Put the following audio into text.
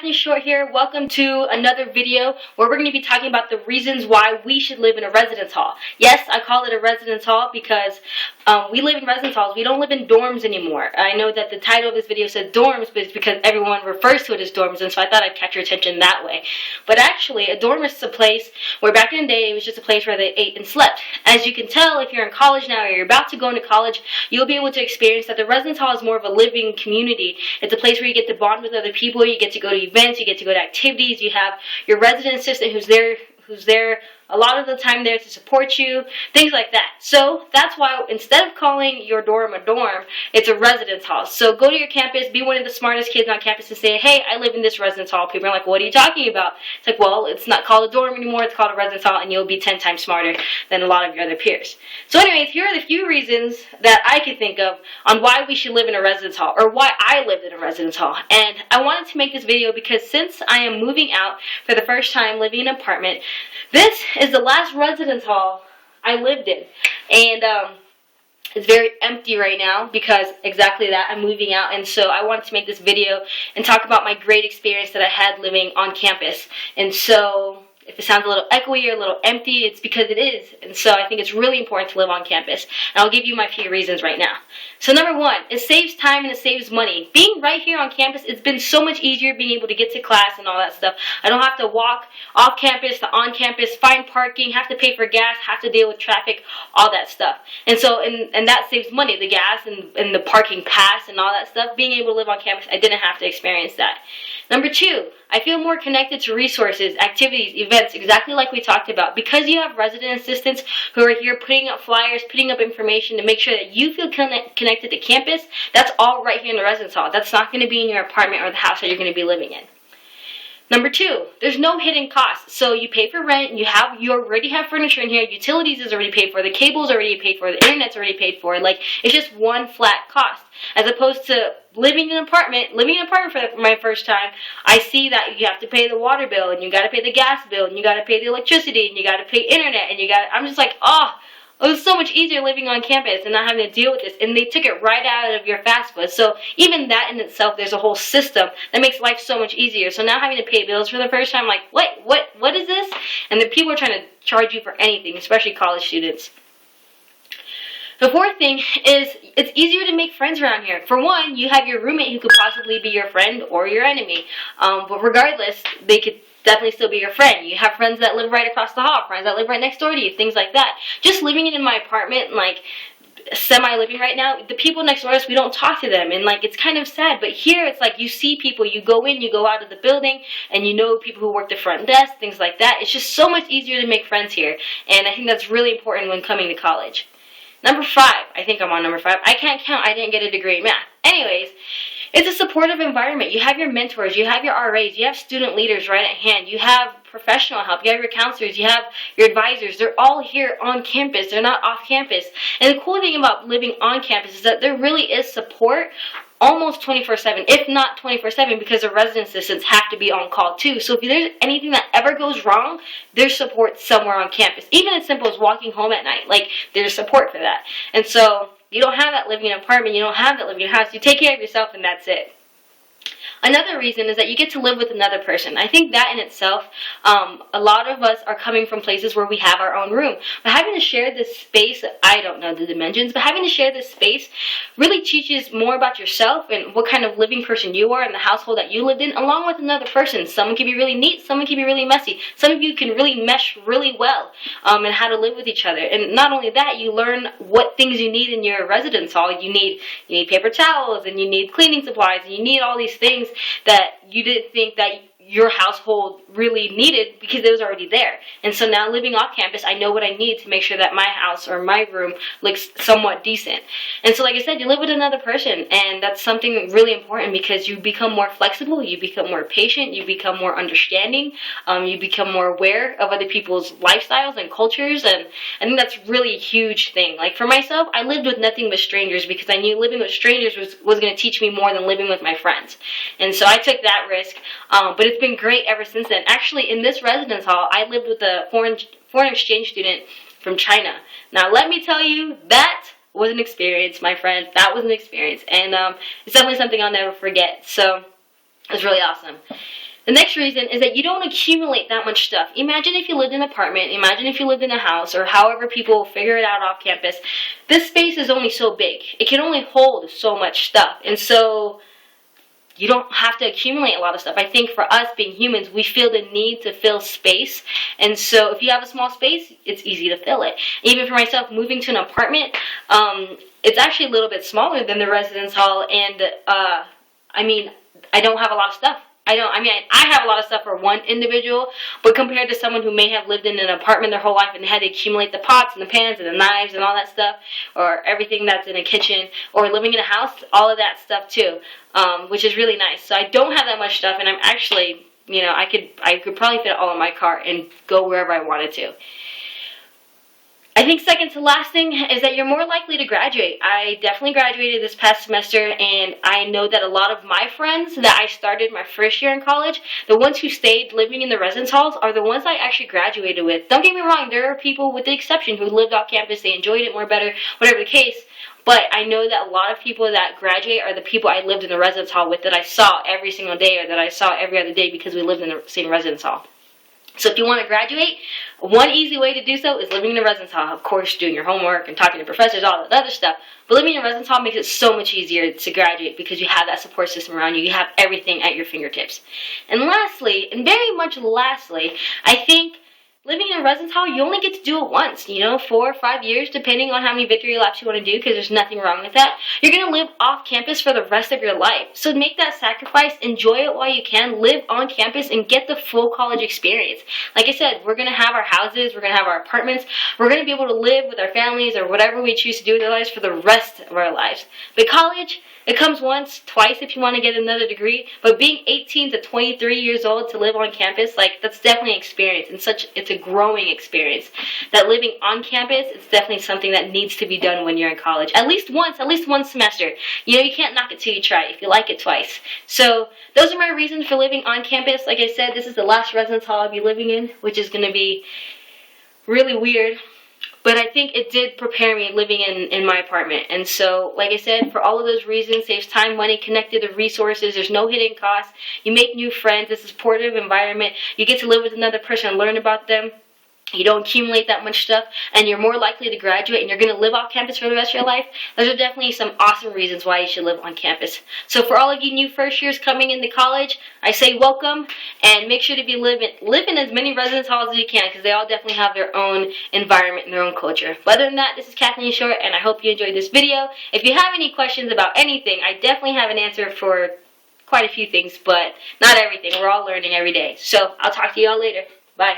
K.Short here. Welcome to another video where we're going to be talking about the reasons why we should live in a residence hall. Yes, I call it a residence hall because we live in residence halls. We don't live in dorms anymore. I know that the title of this video says dorms, but it's because everyone refers to it as dorms, and so I thought I'd catch your attention that way. But actually, a dorm is a place where back in the day, it was just a place where they ate and slept. As you can tell, if you're in college now or you're about to go into college, you'll be able to experience that the residence hall is more of a living community. It's a place where you get to bond with other people, you get to go to events, you get to go to activities, you have your resident assistant who's there a lot of the time there to support you, things like that. So that's why instead of calling your dorm a dorm, it's a residence hall. So go to your campus, be one of the smartest kids on campus and say, hey, I live in this residence hall. People are like, what are you talking about? It's like, well, it's not called a dorm anymore, it's called a residence hall, and you'll be 10 times smarter than a lot of your other peers. So anyways, here are the few reasons that I could think of on why we should live in a residence hall, or why I lived in a residence hall. And I wanted to make this video because since I am moving out for the first time, living in an apartment, this is the last residence hall I lived in, and it's very empty right now because exactly that, I'm moving out. And so I wanted to make this video and talk about my great experience that I had living on campus. And so if it sounds a little echoey or a little empty, it's because it is. And so I think it's really important to live on campus. And I'll give you my few reasons right now. So number one, it saves time and it saves money. Being right here on campus, it's been so much easier being able to get to class and all that stuff. I don't have to walk off campus to on campus, find parking, have to pay for gas, have to deal with traffic, all that stuff. And so, and that saves money, the gas and the parking pass and all that stuff. Being able to live on campus, I didn't have to experience that. Number two, I feel more connected to resources, activities, events, exactly like we talked about. Because you have resident assistants who are here putting up flyers, putting up information to make sure that you feel connected to campus, that's all right here in the residence hall. That's not going to be in your apartment or the house that you're going to be living in. Number two, there's no hidden costs. So you pay for rent, you already have furniture in here, utilities is already paid for, the cable's already paid for, the internet's already paid for. Like, it's just one flat cost. As opposed to living in an apartment for my first time, I see that you have to pay the water bill, and you got to pay the gas bill, and you got to pay the electricity, and you got to pay internet, and I'm just like, oh, it was so much easier living on campus and not having to deal with this. And they took it right out of your FAFSA. So even that in itself, there's a whole system that makes life so much easier. So now having to pay bills for the first time, like, what is this? And then people are trying to charge you for anything, especially college students. The fourth thing is it's easier to make friends around here. For one, you have your roommate who could possibly be your friend or your enemy. But regardless, they could definitely still be your friend. You have friends that live right across the hall, friends that live right next door to you, things like that. Just living in my apartment, like semi-living right now, the people next door to us, we don't talk to them, and like it's kind of sad. But here it's like you see people, you go in, you go out of the building, and you know people who work the front desk, things like that. It's just so much easier to make friends here, and I think that's really important when coming to college. Number five, I think I'm on number five. I can't count, I didn't get a degree in math. Anyways, it's a supportive environment. You have your mentors, you have your RAs, you have student leaders right at hand, you have professional help, you have your counselors, you have your advisors. They're all here on campus, they're not off campus. And the cool thing about living on campus is that there really is support almost 24/7, if not 24/7, because the resident assistants have to be on call too. So if there's anything that ever goes wrong, there's support somewhere on campus. Even as simple as walking home at night, like there's support for that. And so you don't have that living in an apartment, you don't have that living in a house. You take care of yourself and that's it. Another reason is that you get to live with another person. I think that in itself, a lot of us are coming from places where we have our own room. But having to share this space, I don't know the dimensions, but having to share this space really teaches more about yourself and what kind of living person you are in the household that you lived in, along with another person. Someone can be really neat, someone can be really messy. Some of you can really mesh really well and how to live with each other. And not only that, you learn what things you need in your residence hall. You need paper towels, and you need cleaning supplies, and you need all these things that you didn't think that your household really needed because it was already there. And so now living off campus, I know what I need to make sure that my house or my room looks somewhat decent. And so like I said, you live with another person, and that's something really important because you become more flexible, you become more patient, you become more understanding, you become more aware of other people's lifestyles and cultures, and I think that's really a huge thing. Like for myself, I lived with nothing but strangers because I knew living with strangers was going to teach me more than living with my friends. And so I took that risk, but it's been great ever since then. Actually, in this residence hall, I lived with a foreign exchange student from China. Now, let me tell you, that was an experience, my friends. That was an experience, and it's definitely something I'll never forget. So, it was really awesome. The next reason is that you don't accumulate that much stuff. Imagine if you lived in an apartment, imagine if you lived in a house, or however people figure it out off campus. This space is only so big. It can only hold so much stuff. And so you don't have to accumulate a lot of stuff. I think for us being humans, we feel the need to fill space. And so if you have a small space, it's easy to fill it. Even for myself, moving to an apartment, it's actually a little bit smaller than the residence hall. And I don't have a lot of stuff. I have a lot of stuff for one individual, but compared to someone who may have lived in an apartment their whole life and had to accumulate the pots and the pans and the knives and all that stuff, or everything that's in a kitchen, or living in a house, all of that stuff too, which is really nice. So I don't have that much stuff, and I'm actually, I could probably fit it all in my car and go wherever I wanted to. I think second to last thing is that you're more likely to graduate. I definitely graduated this past semester, and I know that a lot of my friends that I started my first year in college, the ones who stayed living in the residence halls are the ones I actually graduated with. Don't get me wrong, there are people with the exception who lived off campus, they enjoyed it more better, whatever the case, but I know that a lot of people that graduate are the people I lived in the residence hall with, that I saw every single day or that I saw every other day because we lived in the same residence hall. So if you want to graduate, one easy way to do so is living in a residence hall. Of course, doing your homework and talking to professors, all that other stuff. But living in a residence hall makes it so much easier to graduate because you have that support system around you. You have everything at your fingertips. And lastly, and very much lastly, I think living in a residence hall, you only get to do it once, 4 or 5 years, depending on how many victory laps you want to do, because there's nothing wrong with that. You're going to live off campus for the rest of your life. So make that sacrifice, enjoy it while you can, live on campus, and get the full college experience. Like I said, we're going to have our houses, we're going to have our apartments, we're going to be able to live with our families or whatever we choose to do with our lives for the rest of our lives. But college, it comes once, twice if you want to get another degree, but being 18 to 23 years old to live on campus, that's definitely an experience, and it's a growing experience. That living on campus, it's definitely something that needs to be done when you're in college. At least one semester. You can't knock it till you try, if you like it twice. So those are my reasons for living on campus. Like I said, this is the last residence hall I'll be living in, which is going to be really weird. But I think it did prepare me living in my apartment. And so, like I said, for all of those reasons, saves time, money, connected to resources. There's no hidden costs. You make new friends. It's a supportive environment. You get to live with another person and learn about them. You don't accumulate that much stuff, and you're more likely to graduate, and you're going to live off campus for the rest of your life. Those are definitely some awesome reasons why you should live on campus. So for all of you new first years coming into college, I say welcome, and make sure to live in as many residence halls as you can, because they all definitely have their own environment and their own culture. But other than that, this is K.Short, and I hope you enjoyed this video. If you have any questions about anything, I definitely have an answer for quite a few things, but not everything. We're all learning every day. So I'll talk to you all later. Bye.